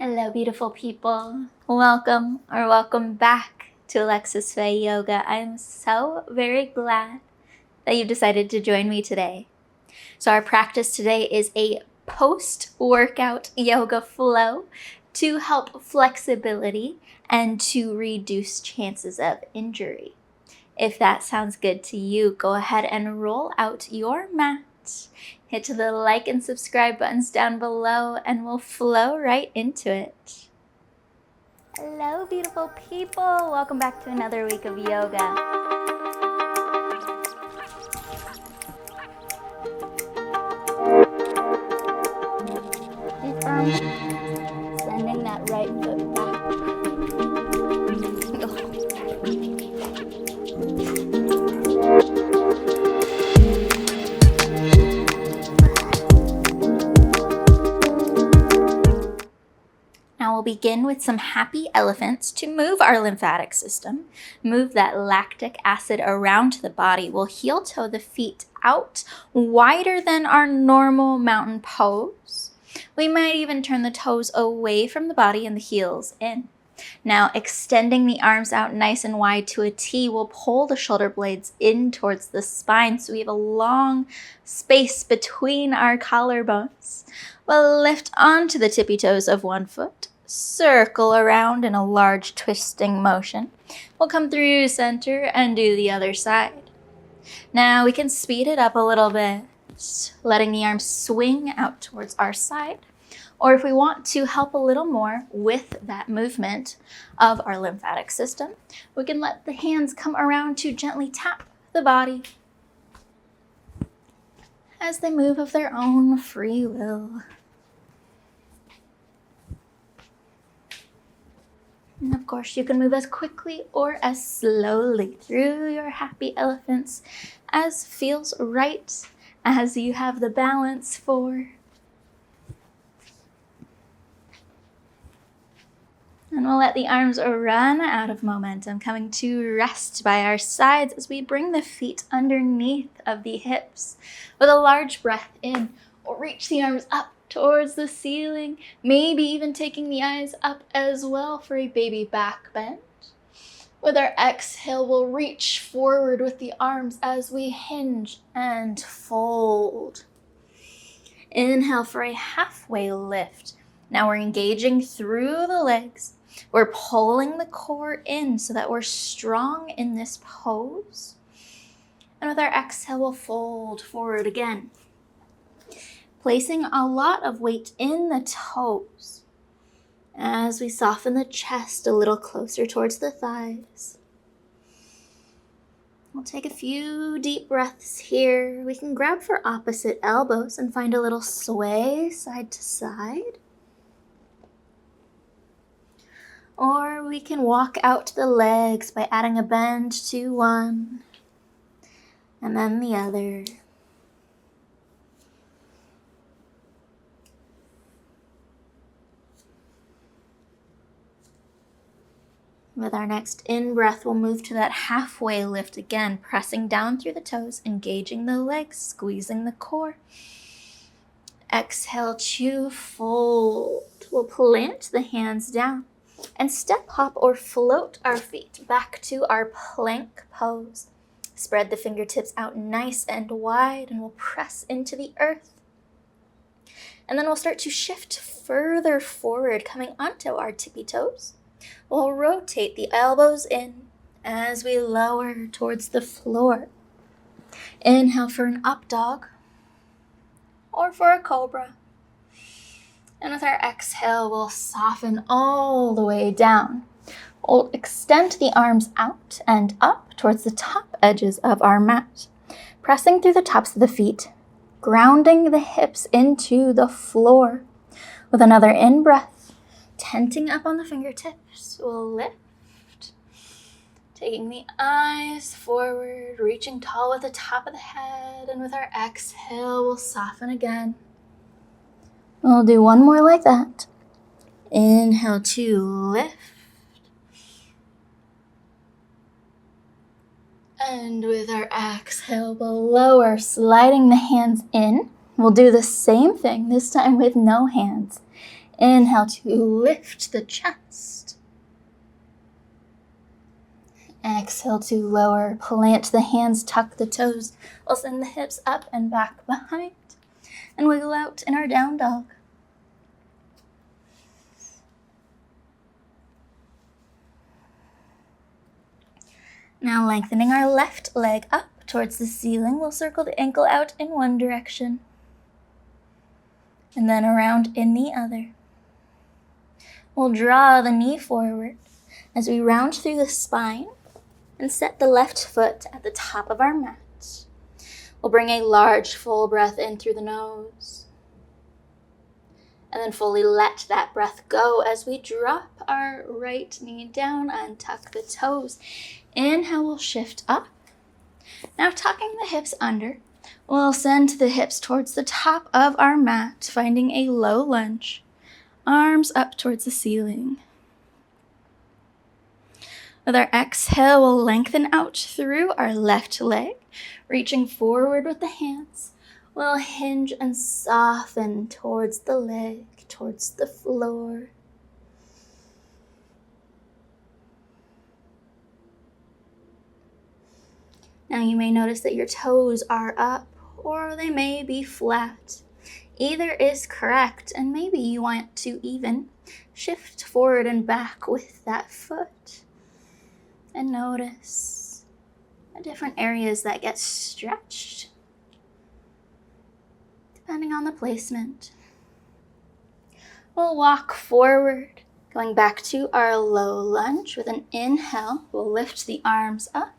Hello, beautiful people. Welcome back to Alexis Faye Yoga. I'm so very glad that you decided to join me today. So our practice today is a post-workout yoga flow to help flexibility and to reduce chances of injury. If that sounds good to you, go ahead and roll out your mat. Hit the like and subscribe buttons down below and we'll flow right into it. Hello, beautiful people. Welcome back to another week of yoga. Sending that right foot back. Now we'll begin with some happy elephants to move our lymphatic system, move that lactic acid around the body. We'll heel toe the feet out wider than our normal mountain pose. We might even turn the toes away from the body and the heels in. Now extending the arms out nice and wide to a T, we'll pull the shoulder blades in towards the spine so we have a long space between our collarbones. We'll lift onto the tippy toes of one foot, circle around in a large twisting motion. We'll come through center and do the other side. Now we can speed it up a little bit, letting the arms swing out towards our side. Or if we want to help a little more with that movement of our lymphatic system, we can let the hands come around to gently tap the body as they move of their own free will. And of course, you can move as quickly or as slowly through your happy elephants as feels right, as you have the balance for. And we'll let the arms run out of momentum, coming to rest by our sides as we bring the feet underneath of the hips. With a large breath in, we'll reach the arms up towards the ceiling, maybe even taking the eyes up as well for a baby back bend. With our exhale, we'll reach forward with the arms as we hinge and fold. Inhale for a halfway lift. Now we're engaging through the legs. We're pulling the core in so that we're strong in this pose. And with our exhale, we'll fold forward again, placing a lot of weight in the toes as we soften the chest a little closer towards the thighs. We'll take a few deep breaths here. We can grab for opposite elbows and find a little sway side to side. Or we can walk out the legs by adding a bend to one and then the other. With our next in-breath, we'll move to that halfway lift again, pressing down through the toes, engaging the legs, squeezing the core. Exhale to fold. We'll plant the hands down and step hop or float our feet back to our plank pose. Spread the fingertips out nice and wide and we'll press into the earth. And then we'll start to shift further forward, coming onto our tippy toes. We'll rotate the elbows in as we lower towards the floor. Inhale for an up dog or for a cobra. And with our exhale, we'll soften all the way down. We'll extend the arms out and up towards the top edges of our mat, pressing through the tops of the feet, grounding the hips into the floor. With another in-breath, tenting up on the fingertips, we'll lift, taking the eyes forward, reaching tall with the top of the head, and with our exhale, we'll soften again. We'll do one more like that. Inhale to lift. And with our exhale, we'll lower, sliding the hands in. We'll do the same thing, this time with no hands. Inhale to lift the chest. Exhale to lower, plant the hands, tuck the toes. We'll send the hips up and back behind. And wiggle out in our down dog. Now lengthening our left leg up towards the ceiling, we'll circle the ankle out in one direction. And then around in the other. We'll draw the knee forward as we round through the spine and set the left foot at the top of our mat. We'll bring a large full breath in through the nose. And then fully let that breath go as we drop our right knee down and tuck the toes. Inhale, we'll shift up. Now tucking the hips under, we'll send the hips towards the top of our mat, finding a low lunge. Arms up towards the ceiling. With our exhale, we'll lengthen out through our left leg, reaching forward with the hands. We'll hinge and soften towards the leg, towards the floor. Now you may notice that your toes are up or they may be flat. Either is correct, and maybe you want to even shift forward and back with that foot. And notice the different areas that get stretched, depending on the placement. We'll walk forward, going back to our low lunge. With an inhale, we'll lift the arms up.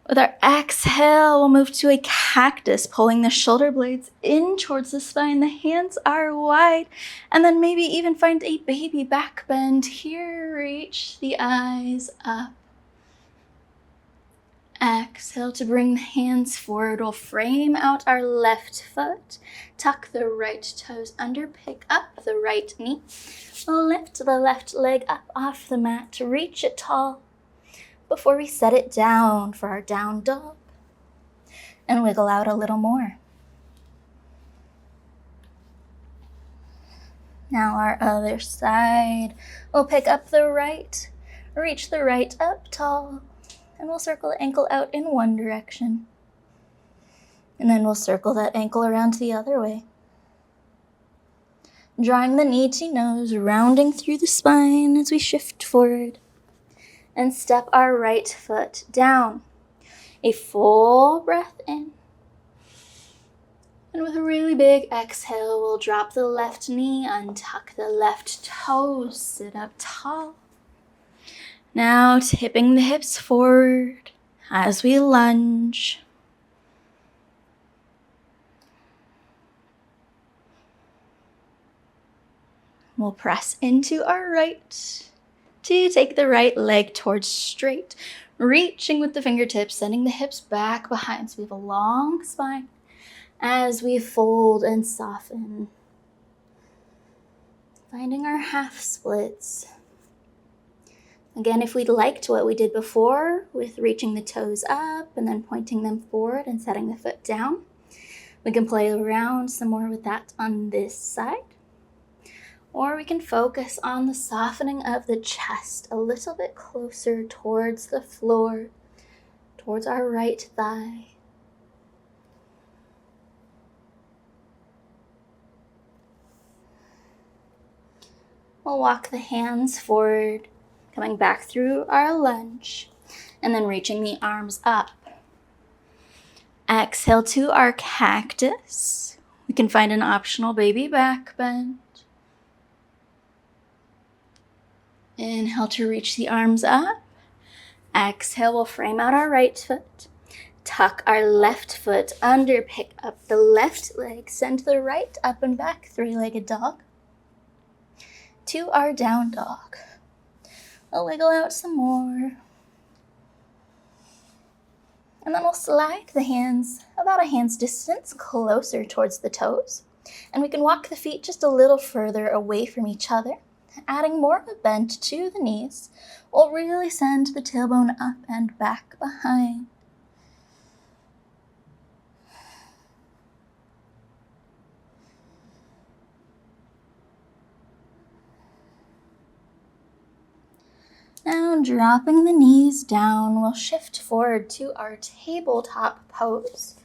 With our exhale, we'll move to a cactus, pulling the shoulder blades in towards the spine. The hands are wide, and then maybe even find a baby back bend here. Reach the eyes up. Exhale to bring the hands forward. We'll frame out our left foot. Tuck the right toes under. Pick up the right knee. We'll lift the left leg up off the mat to reach it tall before we set it down for our down dog. And wiggle out a little more. Now our other side. We'll pick up the right. Reach the right up tall. And we'll circle the ankle out in one direction. And then we'll circle that ankle around the other way. Drawing the knee to nose, rounding through the spine as we shift forward. And step our right foot down. A full breath in. And with a really big exhale, we'll drop the left knee, untuck the left toes, sit up tall. Now tipping the hips forward as we lunge. We'll press into our right to take the right leg towards straight, reaching with the fingertips, sending the hips back behind so we have a long spine as we fold and soften. Finding our half splits. Again, if we liked what we did before with reaching the toes up and then pointing them forward and setting the foot down, we can play around some more with that on this side. Or we can focus on the softening of the chest a little bit closer towards the floor, towards our right thigh. We'll walk the hands forward, coming back through our lunge, and then reaching the arms up. Exhale to our cactus. We can find an optional baby back bend. Inhale to reach the arms up. Exhale, we'll frame out our right foot. Tuck our left foot under, pick up the left leg, send the right up and back, three-legged dog. To our down dog. We'll wiggle out some more. And then we'll slide the hands about a hand's distance closer towards the toes. And we can walk the feet just a little further away from each other. Adding more of a bend to the knees will really send the tailbone up and back behind. Now dropping the knees down, we'll shift forward to our tabletop pose.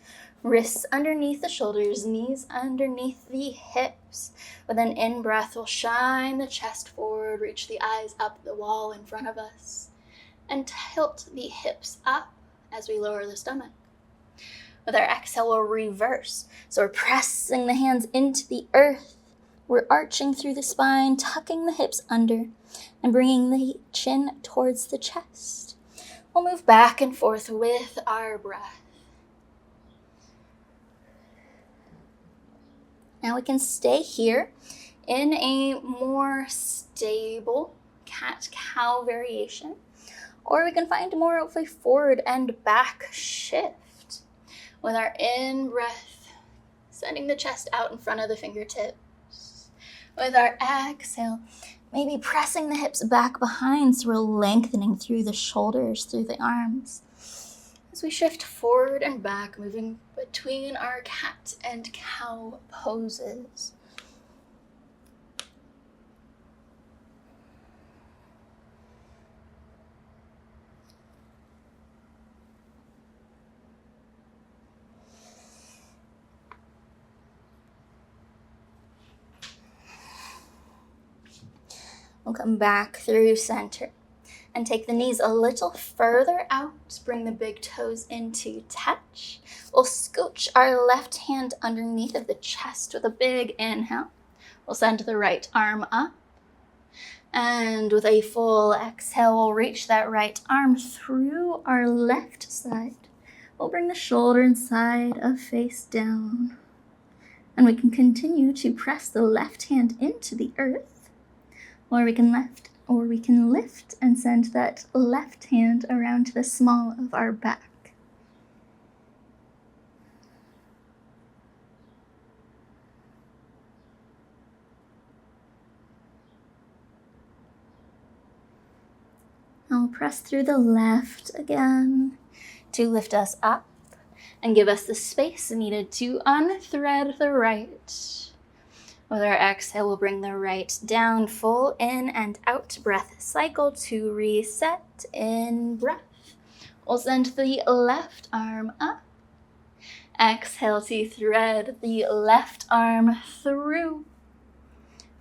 Wrists underneath the shoulders, knees underneath the hips. With an in-breath, we'll shine the chest forward, reach the eyes up the wall in front of us, and tilt the hips up as we lower the stomach. With our exhale, we'll reverse. So we're pressing the hands into the earth. We're arching through the spine, tucking the hips under, and bringing the chin towards the chest. We'll move back and forth with our breath. Now we can stay here in a more stable cat-cow variation, or we can find more of a forward and back shift. With our in-breath, sending the chest out in front of the fingertips. With our exhale, maybe pressing the hips back behind so we're lengthening through the shoulders, through the arms. As we shift forward and back, moving between our cat and cow poses. We'll come back through center and take the knees a little further out. Bring the big toes into touch. We'll scooch our left hand underneath of the chest with a big inhale. We'll send the right arm up. And with a full exhale, we'll reach that right arm through our left side. We'll bring the shoulder inside of face down. And we can continue to press the left hand into the earth. Or we can lift and send that left hand around to the small of our back. I'll press through the left again to lift us up and give us the space needed to unthread the right. With our exhale, we'll bring the right down, full in and out breath cycle to reset in breath. We'll send the left arm up. Exhale to thread the left arm through.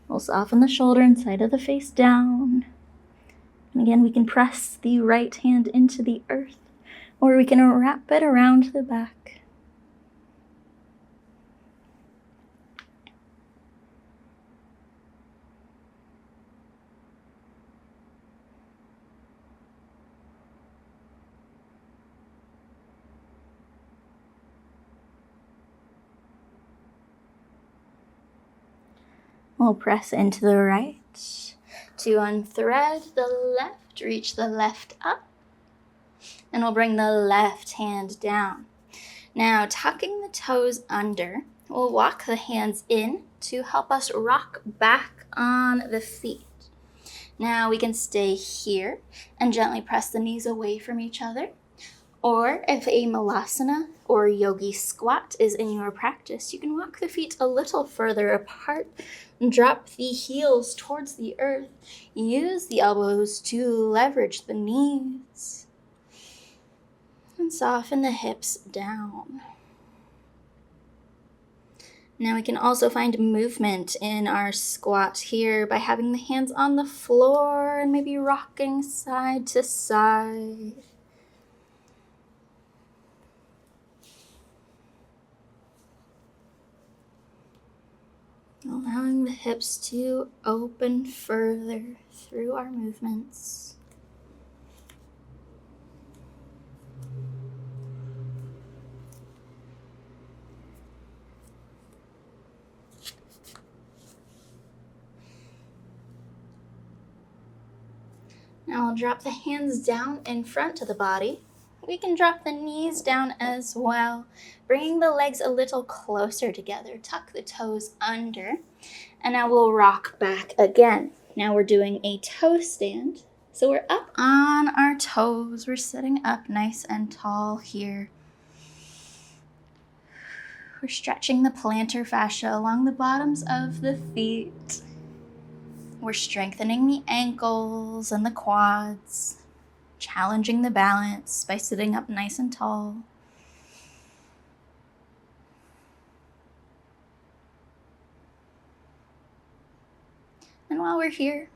We'll soften the shoulder inside of the face down. And again, we can press the right hand into the earth, or we can wrap it around the back. We'll press into the right to unthread the left, reach the left up, and we'll bring the left hand down. Now, tucking the toes under, we'll walk the hands in to help us rock back on the feet. Now, we can stay here and gently press the knees away from each other. Or if a malasana or yogi squat is in your practice, you can walk the feet a little further apart and drop the heels towards the earth. Use the elbows to leverage the knees. And soften the hips down. Now we can also find movement in our squat here by having the hands on the floor and maybe rocking side to side. Allowing the hips to open further through our movements. Now I'll drop the hands down in front of the body. We can drop the knees down as well, bringing the legs a little closer together. Tuck the toes under, and now we'll rock back again. Now we're doing a toe stand. So we're up on our toes. We're sitting up nice and tall here. We're stretching the plantar fascia along the bottoms of the feet. We're strengthening the ankles and the quads. challenging the balance by sitting up nice and tall. And while we're here,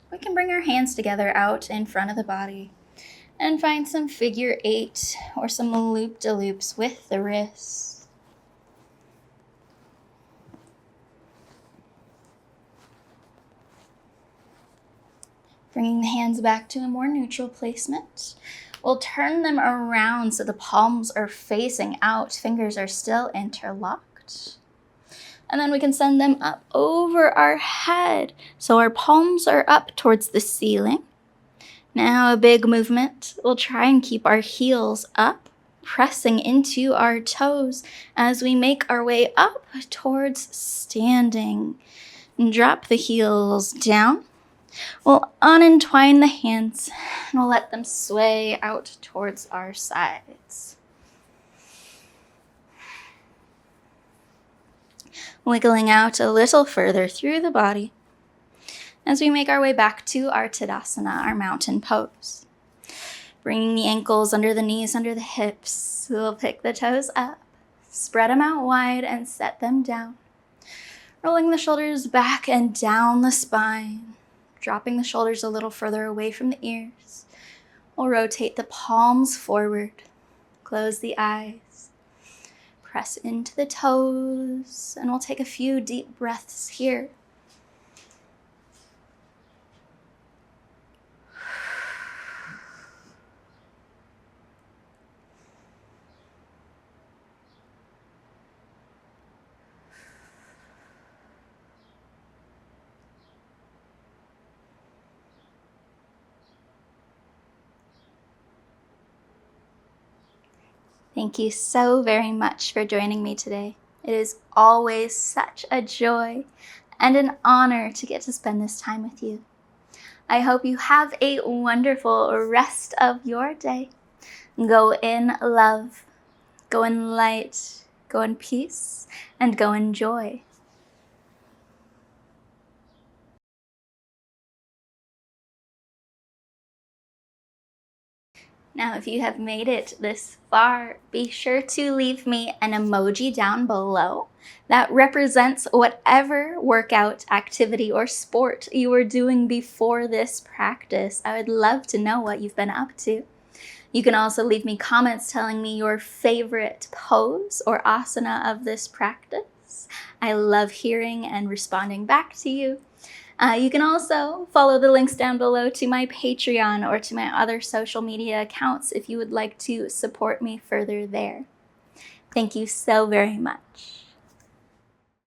we can bring our hands together out in front of the body and find some figure 8 or some loop-de-loops with the wrists. Bringing the hands back to a more neutral placement. We'll turn them around so the palms are facing out, fingers are still interlocked. And then we can send them up over our head. So our palms are up towards the ceiling. Now a big movement. We'll try and keep our heels up, pressing into our toes as we make our way up towards standing. And drop the heels down. We'll unentwine the hands and we'll let them sway out towards our sides. Wiggling out a little further through the body as we make our way back to our Tadasana, our mountain pose. Bringing the ankles under the knees, under the hips. We'll pick the toes up, spread them out wide and set them down. Rolling the shoulders back and down the spine. Dropping the shoulders a little further away from the ears. We'll rotate the palms forward. Close the eyes. Press into the toes. And we'll take a few deep breaths here. Thank you so very much for joining me today. It is always such a joy and an honor to get to spend this time with you. I hope you have a wonderful rest of your day. Go in love, go in light, go in peace, and go in joy. Now, if you have made it this far, be sure to leave me an emoji down below that represents whatever workout, activity, or sport you were doing before this practice. I would love to know what you've been up to. You can also leave me comments telling me your favorite pose or asana of this practice. I love hearing and responding back to you. You can also follow the links down below to my Patreon or to my other social media accounts if you would like to support me further there. Thank you so very much.